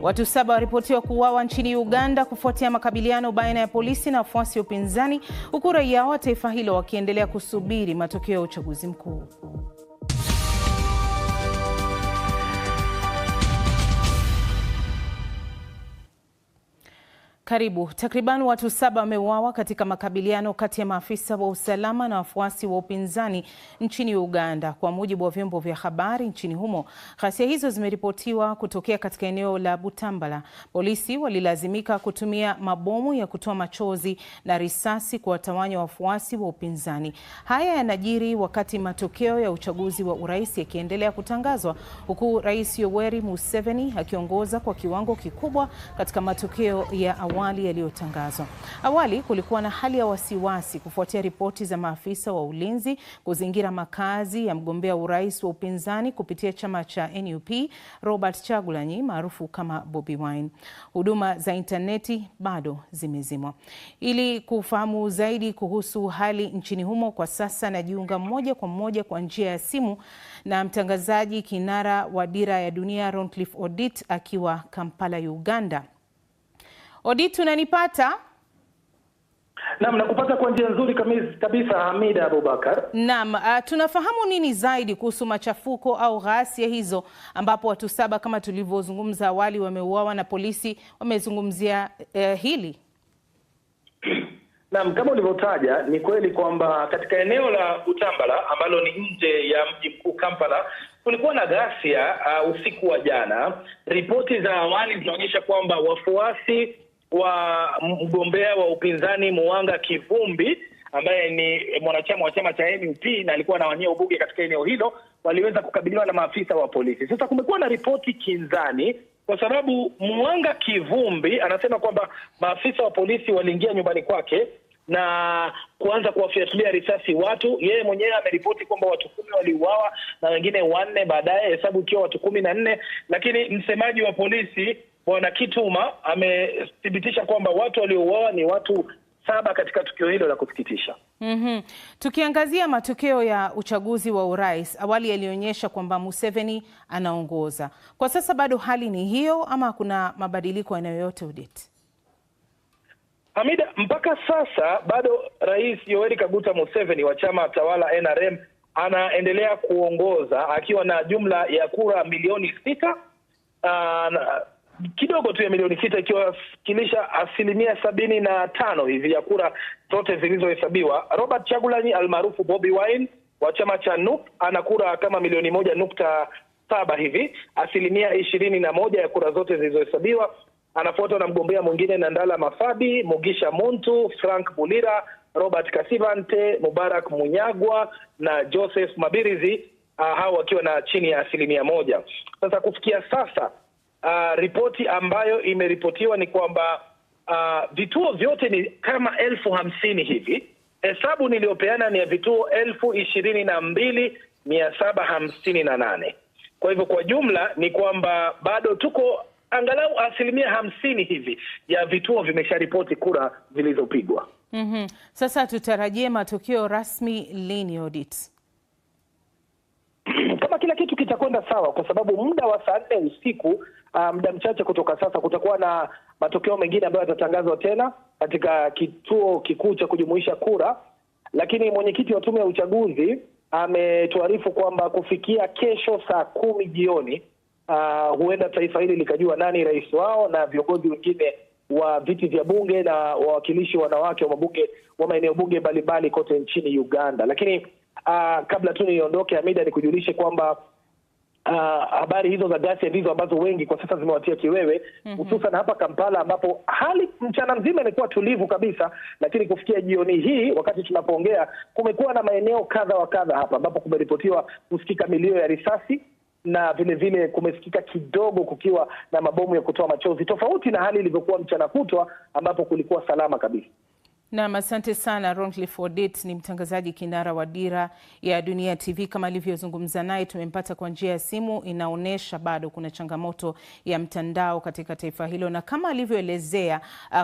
Watu 7 waripotiwa kuuawa nchini Uganda kufuatia makabiliano baina ya polisi na wafuasi wa upinzani, huku raia wa taifa hilo wakiendelea kusubiri matokeo ya uchaguzi mkuu. Karibu. Takriban watu 7 wameuawa katika makabiliano kati ya maafisa wa usalama na wafuasi wa upinzani nchini Uganda, kwa mujibu wa vyombo vya habari nchini humo. Ghasia hizo zimeripotiwa kutokea katika eneo la Butambala. Polisi walilazimika kutumia mabomu ya kutoa machozi na risasi kuwatawanya wafuasi wa upinzani. Haya yanajiri wakati matokeo ya uchaguzi wa urais yakiendelea kutangazwa, huku Rais Yoweri Museveni akiongoza kwa kiwango kikubwa katika matokeo ya awali yaliyotangazwa. Awali kulikuwa na hali ya wasiwasi kufuatia ripoti za maafisa wa ulinzi kuzingira makazi ya mgombea urais wa upinzani kupitia chama cha NUP, Robert Kyagulanyi maarufu kama Bobi Wine. Huduma za interneti bado zimezimwa. Ili kufahamu zaidi kuhusu hali nchini humo kwa sasa, najiunga moja kwa moja kwa njia ya simu na mtangazaji kinara wa Dira ya Dunia Roncliffe Odit akiwa Kampala, Uganda. Odit, unanipata? Naam, nakupata kwa njia nzuri kabisa Hamida Abubakar. Naam, tunafahamu nini zaidi kuhusu machafuko au ghasia hizo ambapo watu 7 kama tulivyozungumza awali wameuawa na polisi wamezungumzia hili? Naam, kama ulivyotaja, ni kweli kwamba katika eneo la Butambala ambalo ni nje ya mji mkuu Kampala kulikuwa na ghasia usiku wa jana. Ripoti za awali zinaonyesha kwamba wafuasi wa mgombea wa upinzani Mwanga Kivumbi ambaye ni mwanachama wa chama cha NUP na alikuwa anawania ubunge katika eneo hilo waliweza kukabiliwa na maafisa wa polisi. Sasa kumekuwa na ripoti kinzani kwa sababu Mwanga Kivumbi anasema kwamba maafisa wa polisi waliingia nyumbani kwake na kuanza kuwafiatulia risasi watu. Yeye mwenyewe ameripoti kwamba watu 10 waliuawa na wengine 4 baadaye, hesabu ikiwa watu 14. Lakini msemaji wa polisi Bwana Kituma amethibitisha kwamba watu waliouawa ni watu 7 katika tukio hilo la kusikitisha. Tukiangazia matokeo ya uchaguzi wa urais, awali yalionyesha kwamba Museveni anaongoza. Kwa sasa bado hali ni hiyo ama kuna mabadiliko yoyote, Odit? Hamida, mpaka sasa bado Rais Yoweri Kaguta Museveni wa chama tawala NRM anaendelea kuongoza akiwa na jumla ya kura milioni 6, kidogo tu ya milioni 6, ikiwakilisha 75% hivi ya kura zote zilizohesabiwa. Robert Kyagulanyi almaarufu Bobi Wine wa chama cha NUP ana kura kama milioni 1.7 hivi, 21% ya kura zote zilizohesabiwa. Anafuatwa na mgombea mwingine Nandala Mafabi, Mugisha Muntu, Frank Bulira, Robert Kasivante, Mubarak Munyagwa na Joseph Mabirizi, hao wakiwa na chini ya 1%. Sasa kufikia sasa ripoti ambayo imeripotiwa ni kwamba vituo vyote ni kama 50,000 hivi. Hesabu niliyopeana ni ya vituo 22,758. Kwa hivyo kwa jumla ni kwamba bado tuko angalau 50% hivi ya vituo vimesharipoti kura zilizopigwa. Sasa tutarajie matokeo rasmi lini, Odit? Kama kila kitu kitakwenda sawa, kwa sababu muda wa saa 4 usiku, muda mchache kutoka sasa, kutakuwa na matokeo mengine ambayo yatatangazwa tena katika kituo kikuu cha kujumuisha kura. Lakini mwenyekiti wa tume ya uchaguzi ametuarifu kwamba kufikia kesho saa 10 jioni huenda taifa hili likajua nani rais wao na viongozi wengine wa viti vya bunge na wawakilishi wanawake wa mabunge wa maeneo bunge mbalimbali kote nchini Uganda. Lakini kabla tu niondoke, Hamida, nikujulishe kwamba habari hizo za ghasia ndizo ambazo wengi kwa sasa zimewatia kiwewe, hususan hapa Kampala ambapo hali mchana mzima imekuwa tulivu kabisa, lakini kufikia jioni hii wakati tunapoongea kumekuwa na maeneo kadha wa kadha hapa ambapo kumeripotiwa kusikika milio ya risasi na vile vile kumesikika kidogo kukiwa na mabomu ya kutoa machozi, tofauti na hali ilivyokuwa mchana kutwa ambapo kulikuwa salama kabisa. Na asante sana Roncliffe Odit, ni mtangazaji kinara wa Dira ya Dunia TV. Kama alivyozungumza naye, tumempata kwa njia ya simu. Inaonyesha bado kuna changamoto ya mtandao katika taifa hilo, na kama alivyoelezea,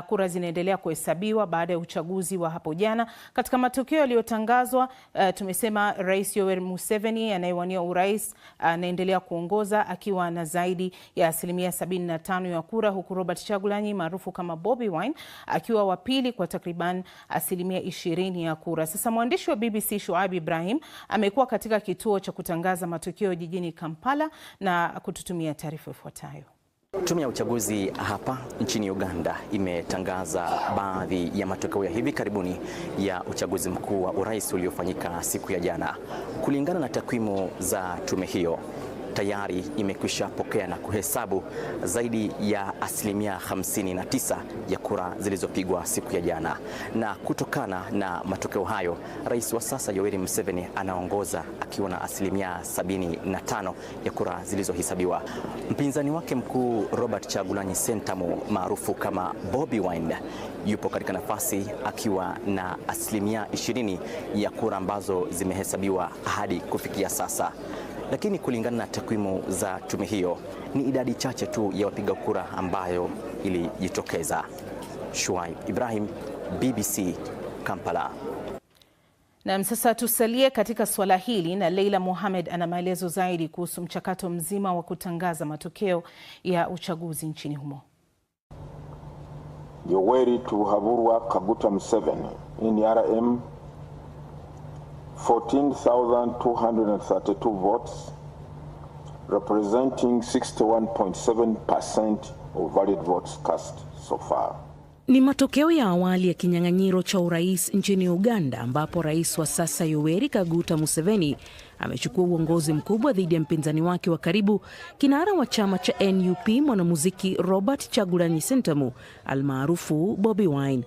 kura zinaendelea kuhesabiwa baada ya uchaguzi wa hapo jana. Katika matokeo yaliyotangazwa, tumesema Rais Yoweri Museveni anayewania urais anaendelea kuongoza akiwa na zaidi ya 75% ya kura, huku Robert Chagulanyi maarufu kama Bobi Wine akiwa wa pili kwa takriban 20% ya kura. Sasa mwandishi wa BBC Shuaib Ibrahim amekuwa katika kituo cha kutangaza matokeo jijini Kampala na kututumia taarifa ifuatayo. Tume ya uchaguzi hapa nchini Uganda imetangaza baadhi ya matokeo ya hivi karibuni ya uchaguzi mkuu wa urais uliofanyika siku ya jana. Kulingana na takwimu za tume hiyo, tayari imekwisha pokea na kuhesabu zaidi ya 59% ya kura zilizopigwa siku ya jana. Na kutokana na matokeo hayo, rais wa sasa Yoweri Museveni anaongoza akiwa na 75% ya kura zilizohesabiwa. Mpinzani wake mkuu Robert Chagulanyi Sentamu maarufu kama Bobi Wine yupo katika nafasi akiwa na 20% ya kura ambazo zimehesabiwa hadi kufikia sasa. Lakini kulingana na takwimu za tume hiyo, ni idadi chache tu ya wapiga kura ambayo ilijitokeza. Shuaib Ibrahim, BBC, Kampala. Na sasa tusalie katika swala hili na Leila Mohamed ana maelezo zaidi kuhusu mchakato mzima wa kutangaza matokeo ya uchaguzi nchini humo. Yoweri Tuhaburwa Kaguta Museveni NRM 14,232 votes, representing 61.7% of valid votes cast so far. Ni matokeo ya awali ya kinyang'anyiro cha urais nchini Uganda, ambapo rais wa sasa Yoweri Kaguta Museveni amechukua uongozi mkubwa dhidi ya mpinzani wake wa karibu, kinara wa chama cha NUP, mwanamuziki Robert Chagulanyi Sentamu almaarufu Bobi Wine.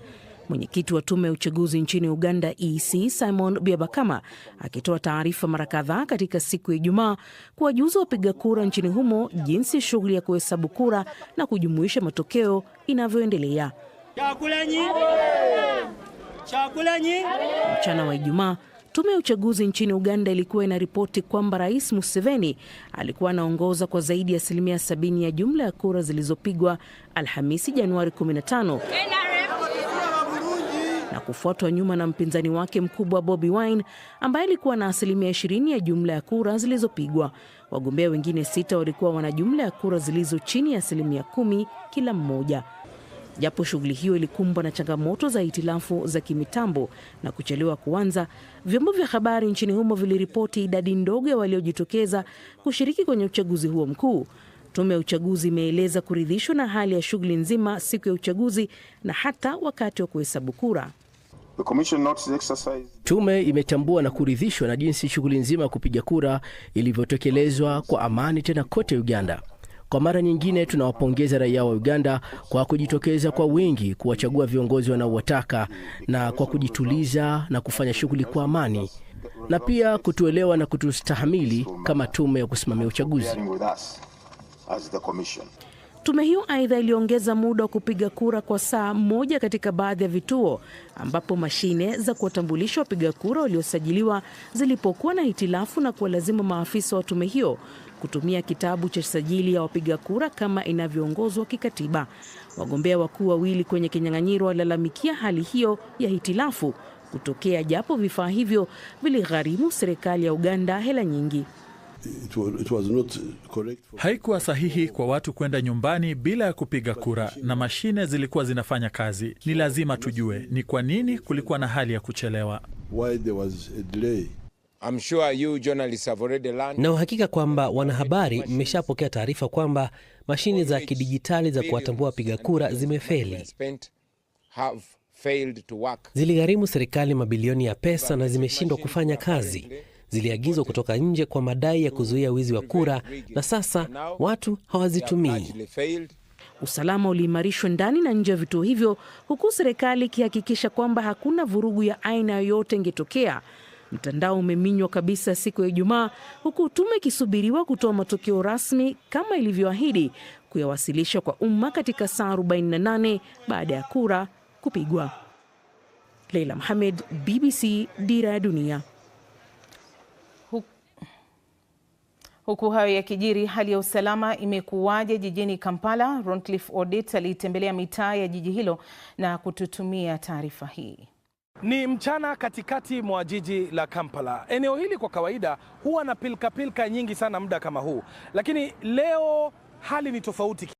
Mwenyekiti wa tume ya uchaguzi nchini Uganda EC Simon Byabakama akitoa taarifa mara kadhaa katika siku ya Ijumaa kuwajuza wapiga kura nchini humo jinsi shughuli ya kuhesabu kura na kujumuisha matokeo inavyoendelea. Mchana wa Ijumaa, tume ya uchaguzi nchini Uganda ilikuwa inaripoti kwamba Rais Museveni alikuwa anaongoza kwa zaidi ya 70% ya jumla ya kura zilizopigwa Alhamisi Januari 15. Na kufuatwa nyuma na mpinzani wake mkubwa Bobi Wine ambaye alikuwa na 20% ya jumla ya kura zilizopigwa. Wagombea wengine 6 walikuwa wana jumla ya kura zilizo chini ya 10% kila mmoja. Japo shughuli hiyo ilikumbwa na changamoto za hitilafu za kimitambo na kuchelewa kuanza, vyombo vya habari nchini humo viliripoti idadi ndogo ya waliojitokeza kushiriki kwenye uchaguzi huo mkuu. Tume ya uchaguzi imeeleza kuridhishwa na hali ya shughuli nzima siku ya uchaguzi na hata wakati wa kuhesabu kura. Tume imetambua na kuridhishwa na jinsi shughuli nzima ya kupiga kura ilivyotekelezwa kwa amani tena kote Uganda. Kwa mara nyingine tunawapongeza raia wa Uganda kwa kujitokeza kwa wingi kuwachagua viongozi wanaowataka na kwa kujituliza na kufanya shughuli kwa amani, na pia kutuelewa na kutustahamili kama tume ya kusimamia uchaguzi. Tume hiyo aidha iliongeza muda wa kupiga kura kwa saa moja katika baadhi ya vituo, ambapo mashine za kuwatambulisha wapiga kura waliosajiliwa zilipokuwa na hitilafu na kuwalazimu maafisa wa tume hiyo kutumia kitabu cha sajili ya wapiga kura kama inavyoongozwa kikatiba. Wagombea wakuu wawili kwenye kinyang'anyiro walalamikia hali hiyo ya hitilafu kutokea, japo vifaa hivyo viligharimu serikali ya Uganda hela nyingi. Haikuwa sahihi kwa watu kwenda nyumbani bila ya kupiga kura, na mashine zilikuwa zinafanya kazi. Ni lazima tujue ni kwa nini kulikuwa na hali ya kuchelewa. Na uhakika kwamba wanahabari mmeshapokea taarifa kwamba mashine za kidijitali za kuwatambua wapiga kura zimefeli. Ziligharimu serikali mabilioni ya pesa na zimeshindwa kufanya kazi. Ziliagizwa kutoka nje kwa madai ya kuzuia wizi wa kura, na sasa watu hawazitumii. Usalama uliimarishwa ndani na nje ya vituo hivyo, huku serikali ikihakikisha kwamba hakuna vurugu ya aina yoyote ingetokea. Mtandao umeminywa kabisa siku ya Ijumaa, huku tume ikisubiriwa kutoa matokeo rasmi kama ilivyoahidi kuyawasilisha kwa umma katika saa 48 baada ya kura kupigwa. Leila Mohamed, BBC, Dira ya Dunia. Huku hayo yakijiri, hali ya usalama imekuwaje jijini Kampala? Roncliffe Odit alitembelea mitaa ya jiji hilo na kututumia taarifa hii. Ni mchana katikati mwa jiji la Kampala. Eneo hili kwa kawaida huwa na pilka nyingi sana muda kama huu, lakini leo hali ni tofauti.